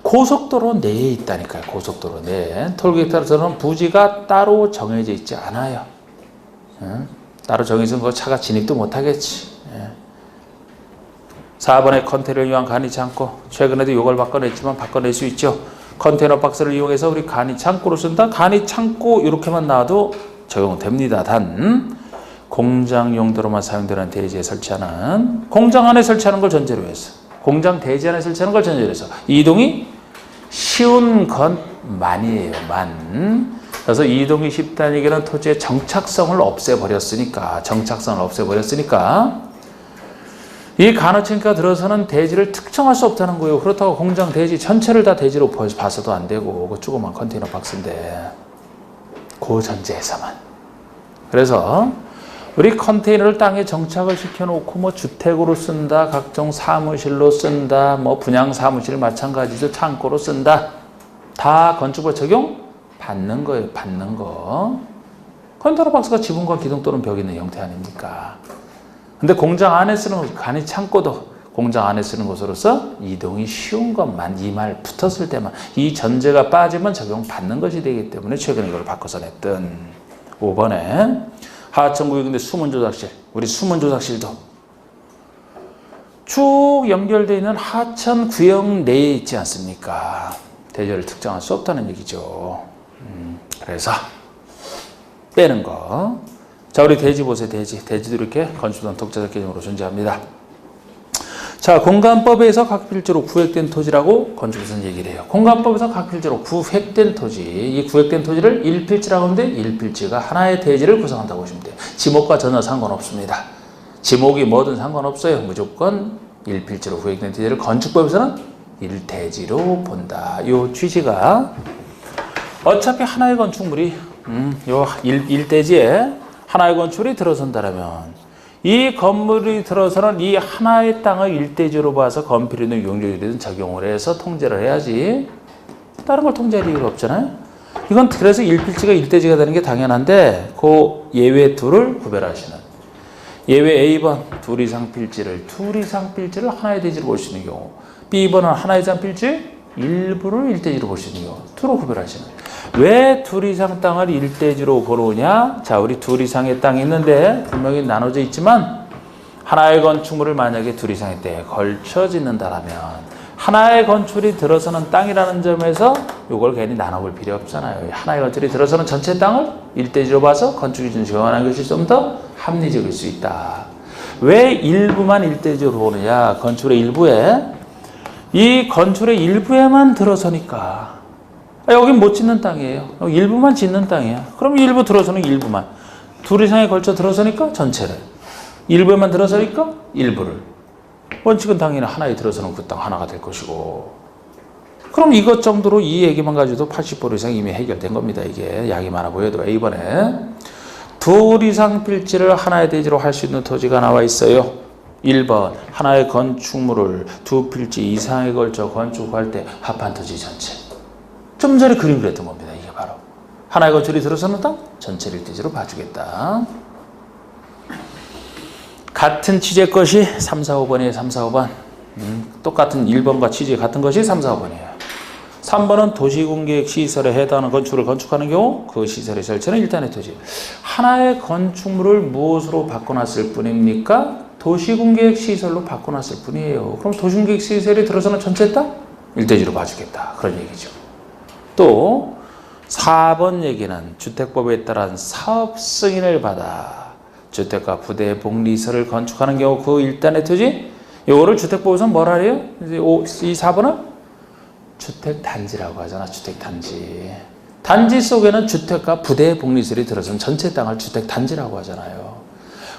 고속도로 내에 있다니까요. 고속도로 내에. 톨게이트에서는 부지가 따로 정해져 있지 않아요. 따로 정해진 거 차가 진입도 못하겠지. 4번에 컨테이너를 이용한 간이 창고. 최근에도 이걸 바꿔냈지만 바꿔낼 수 있죠. 컨테이너 박스를 이용해서 우리 간이 창고로 쓴다. 간이 창고 이렇게만 놔도 적용됩니다. 단 공장 용도로만 사용되는 대지에 설치하는, 공장 안에 설치하는 걸 전제로 해서, 공장 대지 안에 설치하는 걸 전제로 해서 이동이 쉬운 만이에요. 만. 그래서 이동이 쉽다는 얘기는 토지의 정착성을 없애버렸으니까 이 간호청과 들어서는 대지를 특정할 수 없다는 거예요. 그렇다고 공장 대지 전체를 다 대지로 봐서도 안 되고 그 조그만 컨테이너 박스인데 그 전제에서만. 그래서 우리 컨테이너를 땅에 정착을 시켜놓고 뭐 주택으로 쓴다, 각종 사무실로 쓴다, 뭐 분양 사무실 마찬가지죠, 창고로 쓴다, 다 건축법 적용 받는 거예요. 받는 거. 컨테이너 박스가 지붕과 기둥 또는 벽이 있는 형태 아닙니까? 근데 공장 안에 쓰는 간이 창고도 공장 안에 쓰는 것으로서 이동이 쉬운 것만 이 말 붙었을 때만 이 전제가 빠지면 적용받는 것이 되기 때문에 최근에 이걸 바꿔서 냈던 5번에 하천구역인데 수문조작실, 우리 수문조작실도 쭉 연결되어 있는 하천구역 내에 있지 않습니까? 대지를 특정할 수 없다는 얘기죠. 그래서 빼는 거. 자, 우리 대지 보세요. 대지도 이렇게 건축단 독자적 개념으로 존재합니다. 자, 공간법에서 각 필지로 구획된 토지라고 건축에서는 얘기를 해요. 공간법에서 각 필지로 구획된 토지, 이 구획된 토지를 1필지라고 하는데 1필지가 하나의 대지를 구성한다고 보시면 돼요. 지목과 전혀 상관없습니다. 지목이 뭐든 상관없어요. 무조건 1필지로 구획된 토지를 건축법에서는 1대지로 본다. 이 취지가 어차피 하나의 건축물이 요 1대지에 하나의 건축물이 들어선다라면 이 건물이 들어서는 이 하나의 땅을 일대지로 봐서 건필이든 용적이든 적용을 해서 통제를 해야지 다른 걸 통제할 이유가 없잖아요. 이건 그래서 1필지가 1대지가 되는 게 당연한데 그 예외 둘을 구별하시는 예외 A번 둘 이상 필지를 하나의 대지로 볼 수 있는 경우 B번은 하나 이상 필지 일부를 1대지로 볼 수 있는 경우 둘로 구별하시는 왜 둘 이상 땅을 1대지로 보느냐? 자, 우리 둘 이상의 땅이 있는데 분명히 나눠져 있지만 하나의 건축물을 만약에 둘 이상의 때에 걸쳐 짓는다라면 하나의 건축물이 들어서는 땅이라는 점에서 이걸 괜히 나눠볼 필요 없잖아요. 하나의 건축물이 들어서는 전체 땅을 1대지로 봐서 건축기준 적용하는 것이 좀 더 합리적일 수 있다. 왜 일부만 1대지로 보느냐? 건축의 일부에 이 건축의 일부에만 들어서니까 여긴 못 짓는 땅이에요. 일부만 짓는 땅이야. 그럼 일부 들어서는 일부만. 둘 이상에 걸쳐 들어서니까 전체를. 일부에만 들어서니까 일부를. 원칙은 당연히 하나에 들어서는 그 땅 하나가 될 것이고. 그럼 이것 정도로 이 얘기만 가지고도 80% 이상 이미 해결된 겁니다. 이게 약이 많아 보여도 A번에 둘 이상 필지를 하나의 대지로 할 수 있는 토지가 나와 있어요. 1번 하나의 건축물을 두 필지 이상에 걸쳐 건축할 때 합한 토지 전체. 좀 전에 그림을 했던 겁니다. 이게 바로 하나의 건축이 들어서는 땅 전체를 1대지로 봐주겠다. 같은 취지의 것이 3, 4, 5번이에요. 3, 4, 5번 똑같은 1번과 취지 같은 것이 3, 4, 5번이에요. 3번은 도시공계획 시설에 해당하는 건축을 건축하는 경우 그 시설의 설치는 일단의 토지. 하나의 건축물을 무엇으로 바꿔놨을 뿐입니까? 도시공계획 시설로 바꿔놨을 뿐이에요. 그럼 도시공계획 시설이 들어서는 전체 땅 1대지로 봐주겠다. 그런 얘기죠. 또 4번 얘기는 주택법에 따른 사업 승인을 받아 주택과 부대 복리시설을 건축하는 경우 그 일단의 토지 이거를 주택법에서는 뭐라 해요? 이 4번은 주택단지라고 하잖아. 주택단지. 단지 속에는 주택과 부대 복리시설이 들어선 전체 땅을 주택단지라고 하잖아요.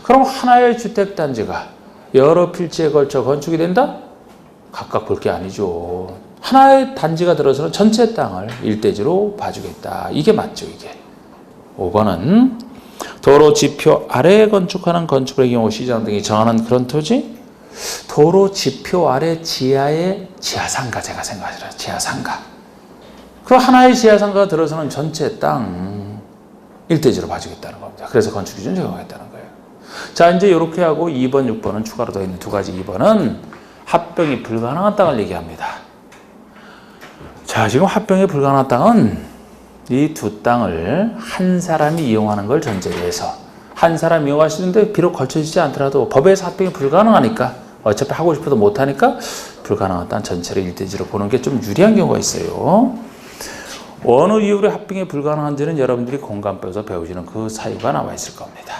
그럼 하나의 주택단지가 여러 필지에 걸쳐 건축이 된다? 각각 볼 게 아니죠. 하나의 단지가 들어서는 전체 땅을 1대지로 봐주겠다. 이게 맞죠, 이게. 5번은 도로 지표 아래에 건축하는 건축물의 경우 시장 등이 정하는 그런 토지? 도로 지표 아래 지하의 지하상가 제가 생각하시라. 지하상가. 그 하나의 지하상가가 들어서는 전체 땅 1대지로 봐주겠다는 겁니다. 그래서 건축기준 적용하겠다는 거예요. 자, 이제 이렇게 하고 2번, 6번은 추가로 더 있는 두 가지 2번은 합병이 불가능한 땅을 얘기합니다. 자, 지금 합병이 불가능한 땅은 이 두 땅을 한 사람이 이용하는 걸 전제로 해서 한 사람이 이용할 수 있는데 비록 걸쳐지지 않더라도 법에서 합병이 불가능하니까 어차피 하고 싶어도 못하니까 불가능한 땅 전체를 1대지로 보는 게 좀 유리한 경우가 있어요. 어느 이유로 합병이 불가능한지는 여러분들이 공간법에서 배우시는 그 사유가 나와 있을 겁니다.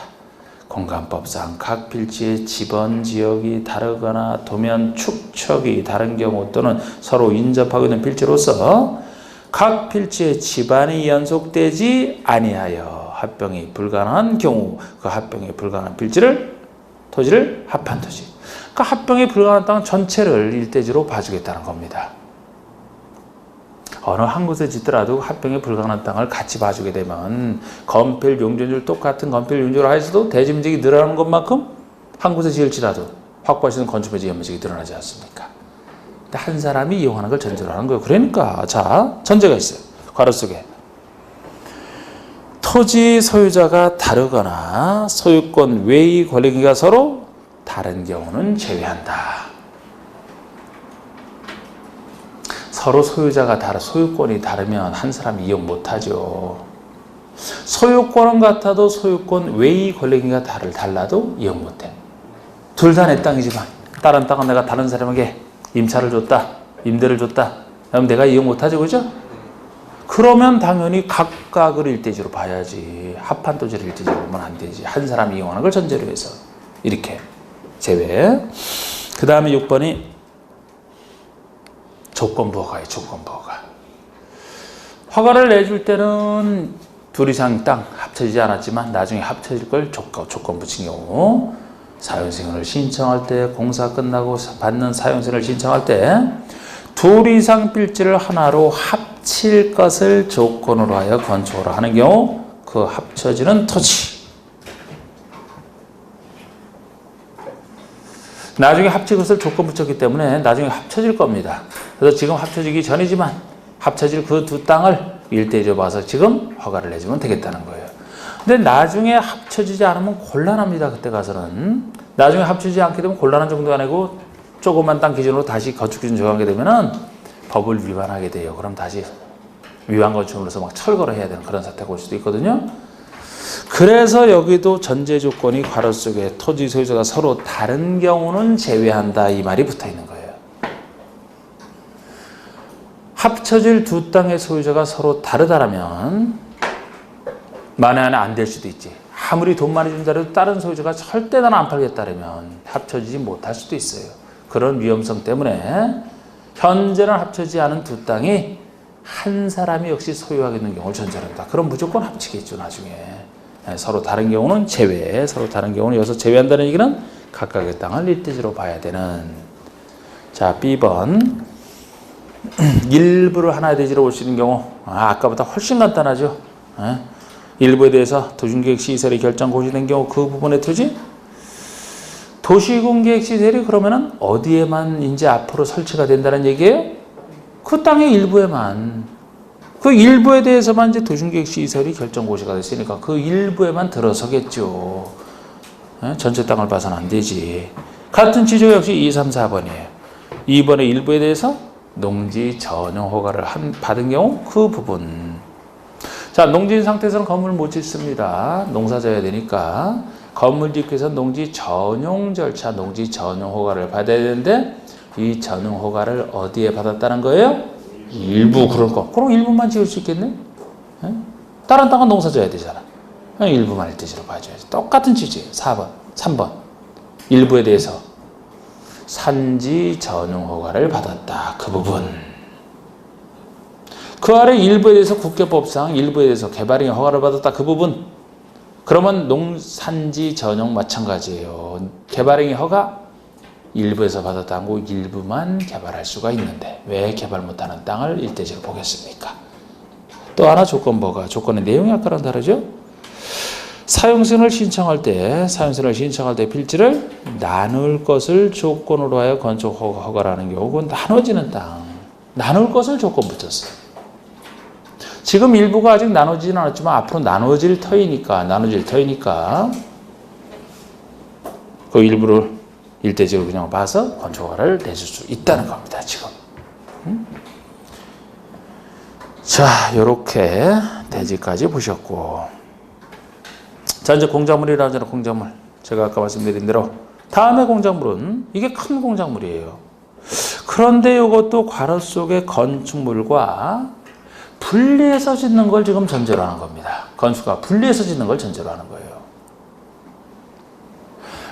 공간법상 각 필지의 지번 지역이 다르거나 도면 축척이 다른 경우 또는 서로 인접하고 있는 필지로서 각 필지에 집안이 연속되지 아니하여 합병이 불가능한 경우 그 합병이 불가능한 토지를 합한 토지. 그러니까 합병이 불가능한 땅 전체를 일대지로 봐주겠다는 겁니다. 어느 한 곳에 짓더라도 합병이 불가능한 땅을 같이 봐주게 되면 건필 용적률 똑같은 건필 용적을 하여서도 대지면적이 늘어나는 것만큼 한 곳에 지을지라도 확보할 수 있는 건축면적 연면적이 늘어나지 않습니까? 근데 한 사람이 이용하는 걸 전제로 하는 거예요. 그러니까 자 전제가 있어요. 괄호 속에 토지 소유자가 다르거나 소유권 외의 권리가 서로 다른 경우는 제외한다. 서로 소유권이 다르면 한 사람이 이용 못하죠. 소유권은 같아도 소유권 외의 권리가 달라도 이용 못해. 둘 다 내 땅이지만 다른 땅은 내가 다른 사람에게 임차를 줬다, 임대를 줬다. 그럼 내가 이용 못하죠, 그죠? 그러면 당연히 각각을 일대지로 봐야지. 합한 토지를 일대지로 보면 안 되지. 한 사람이 이용하는 걸 전제로 해서 이렇게 제외. 그 다음에 6번이 조건부호가예요. 조건부호가. 허가를 내줄 때는 둘 이상 땅 합쳐지지 않았지만 나중에 합쳐질 걸 조건 붙인 경우 사용승인을 신청할 때 공사 끝나고 받는 사용승인을 신청할 때 둘 이상 필지를 하나로 합칠 것을 조건으로 하여 건축을 하는 경우 그 합쳐지는 토지 나중에 합칠 것을 조건 붙였기 때문에 나중에 합쳐질 겁니다. 그래서 지금 합쳐지기 전이지만 합쳐질 그 두 땅을 일대지로 봐서 지금 허가를 내주면 되겠다는 거예요. 근데 나중에 합쳐지지 않으면 곤란합니다. 그때 가서는. 나중에 합쳐지지 않게 되면 곤란한 정도가 아니고 조그만 땅 기준으로 다시 건축기준 정하게 되면은 법을 위반하게 돼요. 그럼 다시 위반 건축으로서 막 철거를 해야 되는 그런 사태가 올 수도 있거든요. 그래서 여기도 전제 조건이 괄호 속에 토지 소유자가 서로 다른 경우는 제외한다 이 말이 붙어 있는 거예요. 합쳐질 두 땅의 소유자가 서로 다르다라면 만에 하나 안 될 수도 있지. 아무리 돈 많이 준다고 다른 소유자가 절대 나는 안 팔겠다라면 합쳐지지 못할 수도 있어요. 그런 위험성 때문에 현재는 합쳐지지 않은 두 땅이 한 사람이 역시 소유하게 되는 경우를 전제로 한다. 그럼 무조건 합치겠죠 나중에. 서로 다른 경우는 제외, 서로 다른 경우는 여기서 제외한다는 얘기는 각각의 땅을 일대지로 봐야 되는. 자, B번. 일부를 하나의 대지로 올 수 있는 경우, 아까보다 훨씬 간단하죠. 일부에 대해서 도시공계획 시설이 결정 고시된 경우 그 부분의 토지? 도시공계획 시설이 그러면은 어디에만 이제 앞으로 설치가 된다는 얘기예요? 그 땅의 일부에만. 그 일부에 대해서만 이제 도시계획 시설이 결정 고시가 됐으니까 그 일부에만 들어서겠죠. 전체 땅을 봐서는 안 되지. 같은 취지가 역시 2, 3, 4번이에요. 2번의 일부에 대해서 농지 전용 허가를 받은 경우 그 부분. 자, 농지인 상태에서는 건물 못 짓습니다. 농사 져야 되니까. 건물 짓기 위해서 농지 전용 절차, 농지 전용 허가를 받아야 되는데 이 전용 허가를 어디에 받았다는 거예요? 일부 그럴 거. 그럼 일부만 지을 수 있겠네? 다른 땅은 농사 져야 되잖아. 일부만 일대지로 봐줘야지. 똑같은 취지. 4번, 3번. 일부에 대해서 산지 전용 허가를 받았다. 그 부분. 그 아래 일부에 대해서 국계법상 일부에 대해서 개발행위 허가를 받았다. 그 부분. 그러면 농산지 전용 마찬가지예요. 개발행위 허가 일부에서 받았다는 거 일부만 개발할 수가 있는데 왜 개발 못하는 땅을 일대지로 보겠습니까? 또 하나 조건부가 조건의 내용이 아까랑 다르죠? 사용승인을 신청할 때 필지를 나눌 것을 조건으로 하여 건축 허가라는 경우 그건 나눠지는 땅 나눌 것을 조건 붙였어요. 지금 일부가 아직 나눠지진 않았지만 앞으로 나눠질 터이니까 그 일부를 일대지로 그냥 봐서 건축허가를 내줄 수 있다는 겁니다. 지금. 자, 이렇게 대지까지 보셨고, 자 이제 공작물이라 하잖아요. 공작물. 제가 아까 말씀드린 대로 다음에 공작물은 이게 큰 공작물이에요. 그런데 이것도 괄호 속의 건축물과 분리해서 짓는 걸 지금 전제로 하는 겁니다. 건축과 분리해서 짓는 걸 전제로 하는 거예요.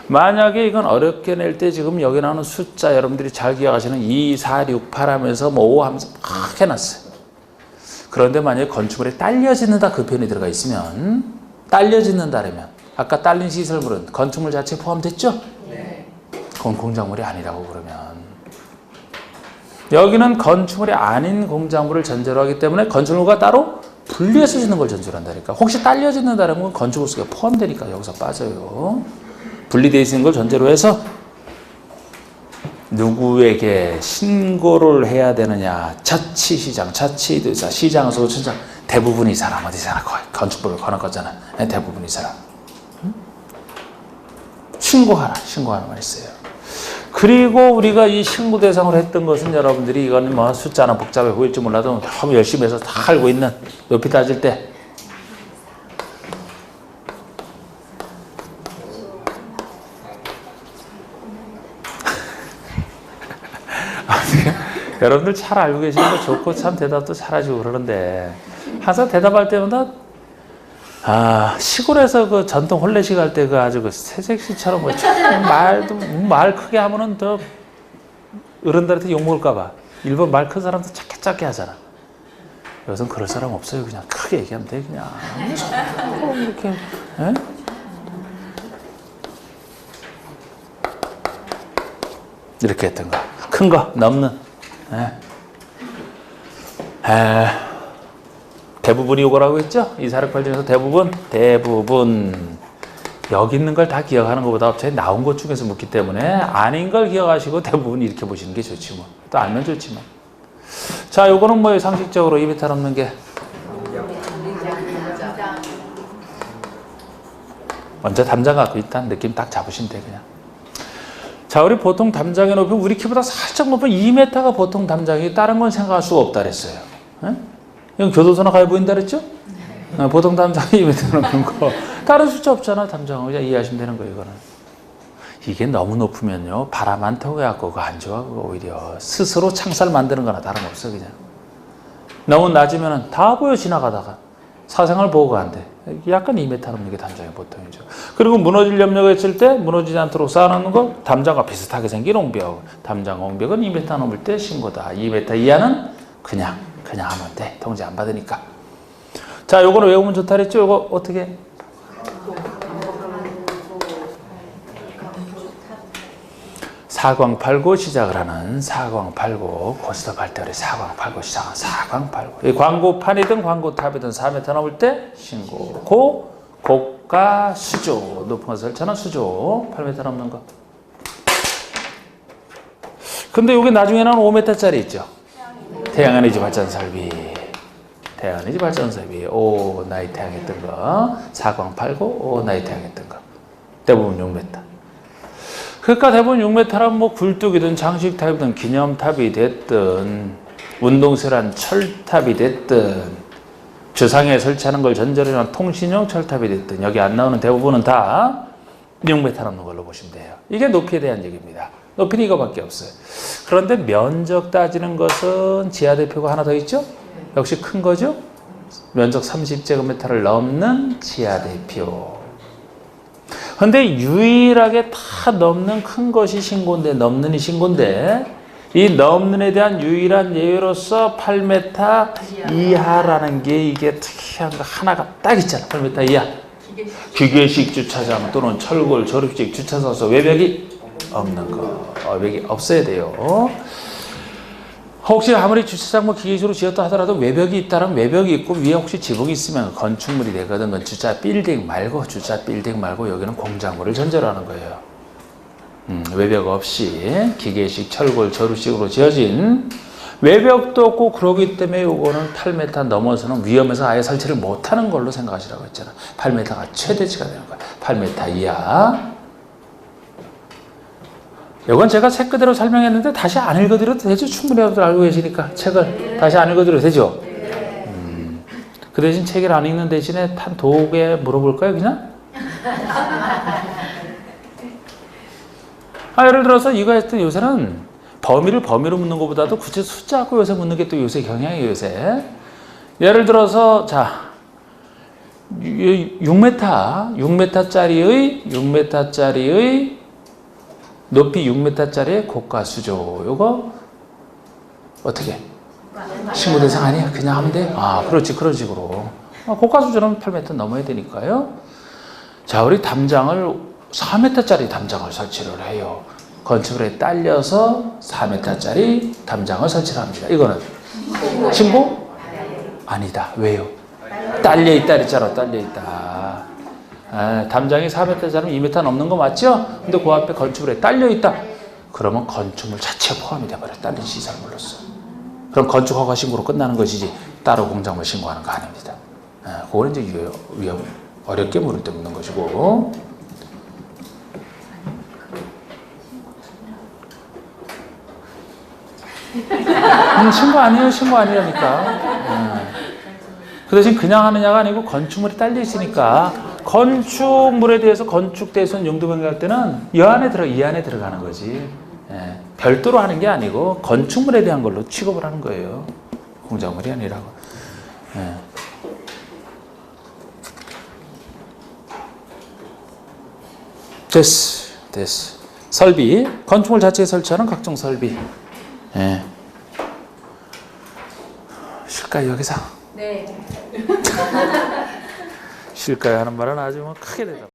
만약에 이건 어렵게 낼 때 지금 여기 나오는 숫자 여러분들이 잘 기억하시는 2, 4, 6, 8 하면서 뭐 5 하면서 막 해놨어요. 그런데 만약에 건축물에 딸려 짓는다 그 표현이 들어가 있으면 딸려 짓는다라면 아까 딸린 시설물은 건축물 자체에 포함됐죠? 네. 그건 공작물이 아니라고 그러면 여기는 건축물이 아닌 공작물을 전제로 하기 때문에 건축물과 따로 분리해서 짓는 걸 전제로 한다니까. 혹시 딸려 짓는다라면 건축물 속에 포함되니까 여기서 빠져요. 분리되어 있는 걸 전제로 해서 누구에게 신고를 해야 되느냐. 자치시장, 자치도사, 시장에서 진짜 대부분이 이 사람 어디 사람 건축물을 거는 거잖아. 대부분이 이 사람. 신고하는 말 있어요. 그리고 우리가 이 신고 대상으로 했던 것은 여러분들이 이거는 뭐 숫자는 복잡해 보일지 몰라도 너무 열심히 해서 다 알고 있는 높이 따질 때 여러분들 잘 알고 계시는 거 좋고 참 대답도 잘하시고 그러는데 항상 대답할 때마다 시골에서 그 전통 혼례식 할 때 그 아주 그 새색시처럼 말 크게 하면은 더 어른들한테 욕먹을까봐 일본 말 큰 사람도 작게 하잖아. 여기서는 그럴 사람 없어요. 그냥 크게 얘기하면 돼. 그냥 이렇게 에? 이렇게 했던 거. 큰 거 넘는 대부분이 요거라고 했죠? 이 사례팔 중에서 대부분 여기 있는 걸 다 기억하는 것보다 어차피 나온 것 중에서 묻기 때문에 아닌 걸 기억하시고 대부분 이렇게 보시는 게 좋지 뭐. 또 알면 좋지만. 자, 요거는 뭐예요? 상식적으로 입에 탈 없는 게. 먼저 담장 갖고 일단 느낌 딱 잡으시면 돼 그냥. 자, 우리 보통 담장의 높이 우리 키보다 살짝 높은 2m가 보통 담장이 다른 건 생각할 수가 없다 그랬어요. 이건 교도소나 가야 보인다 그랬죠? 보통 담장이 2m 넘는 거. 다른 숫자 없잖아, 담장은. 그냥 이해하시면 되는 거예요, 이거는. 이게 너무 높으면요, 바람 안 타고갖고 그거 안 좋아, 그거 오히려. 스스로 창살 만드는 거나 다름없어, 그냥. 너무 낮으면 다 보여, 지나가다가. 사생활 보호가 안 돼. 약간 2m 넘는 게 담장이 보통이죠. 그리고 무너질 염려가 있을 때 무너지지 않도록 쌓아놓는 거 담장과 비슷하게 생긴 옹벽. 담장 옹벽은 2m 넘을 때 신고다. 2m 이하는 그냥 하면 돼. 통제 안 받으니까. 자, 요거는 외우면 좋다 그랬죠? 요거 어떻게? 사광팔고 시작을 하는 사광팔고 고스톱 때 우리 사광팔고 시작하는 사광팔고. 이 광고판이든 광고탑이든 4m 넘을 때 신고. 고가 수조 높은 것을 쳐는 수조 8m 넘는 거. 근데 여기 나중에는 5m짜리 있죠. 태양에너지 발전 설비. 태양에너지 발전 설비. 오 나이 태양 했던 거. 사광팔고 오 나이 태양 했던 거. 대부분 6m. 그러니까 대부분 6m라면 뭐 굴뚝이든 장식탑이든 기념탑이 됐든 운동설한 철탑이 됐든 주상에 설치하는 걸 전제로 한 통신용 철탑이 됐든 여기 안 나오는 대부분은 다 6m 넘는 걸로 보시면 돼요. 이게 높이에 대한 얘기입니다. 높이는 이거밖에 없어요. 그런데 면적 따지는 것은 지하대표가 하나 더 있죠? 역시 큰 거죠? 면적 30제곱미터를 넘는 지하대표. 근데 유일하게 다 넘는 큰 것이 신고인데, 넘는이 신고인데, 이 넘는에 대한 유일한 예외로서 8m 이하라는 게 이게 특이한 거 하나가 딱 있잖아. 8m 이하. 기계식 주차장 또는 철골, 조립식 주차장에서 외벽이 없는 거. 외벽이 없어야 돼요. 혹시 아무리 주차장 뭐 기계식으로 지었다 하더라도 외벽이 있다면 외벽이 있고 위에 혹시 지붕이 있으면 건축물이 되거든. 그건 주차 빌딩 말고 여기는 공작물을 전제로 하는 거예요. 외벽 없이 기계식 철골 조립식으로 지어진 외벽도 없고 그러기 때문에 요거는 8m 넘어서는 위험해서 아예 설치를 못하는 걸로 생각하시라고 했잖아. 8m가 최대치가 되는 거야. 8m 이하. 이건 제가 책 그대로 설명했는데 다시 안 읽어드려도 되죠? 충분히 여러분들 알고 계시니까 책을 다시 안 읽어드려도 되죠? 그 대신 책을 안 읽는 대신에 한 도구에 물어볼까요 그냥? 예를 들어서 이거 했던 요새는 범위로 묻는 것보다도 구체 숫자 갖고 요새 묻는 게 또 요새 경향이에요 요새. 예를 들어서 자 6m짜리의 높이 6m짜리의 고가 수조. 요거 어떻게? 신고 대상 아니야? 그냥 하면 돼? 아, 그렇지. 그런 식으로. 고가 수준은 8m 넘어야 되니까요. 자, 우리 담장을 4m짜리 담장을 설치를 해요. 건축물에 딸려서 4m짜리 담장을 설치를 합니다. 이거는 신고? 아니다. 왜요? 딸려있다 그랬잖아. 딸려있다. 담장이 4m짜리면 2m 넘는 거 맞죠? 근데 그 앞에 건축물에 딸려있다. 그러면 건축물 자체가 포함이 돼버려. 딸린 시설물로서. 그럼 건축 허가 신고로 끝나는 것이지 따로 공작물 신고하는 거 아닙니다. 그거는 이제 어렵게 물을 때 묻는 것이고. 신고 아니에요. 신고 아니라니까. 그 대신 그냥 하느냐가 아니고 건축물이 딸려 있으니까 건축물에 대해서 건축대에서 용도 변경할 때는 이 안에 들어가는 거지. 별도로 하는 게 아니고 건축물에 대한 걸로 취급을 하는 거예요. 공작물이 아니라고. 됐어. 설비. 건축물 자체에 설치하는 각종 설비. 쉴까요, 여기서? 네. 쉴까요 하는 말은 아주 뭐 크게 되죠.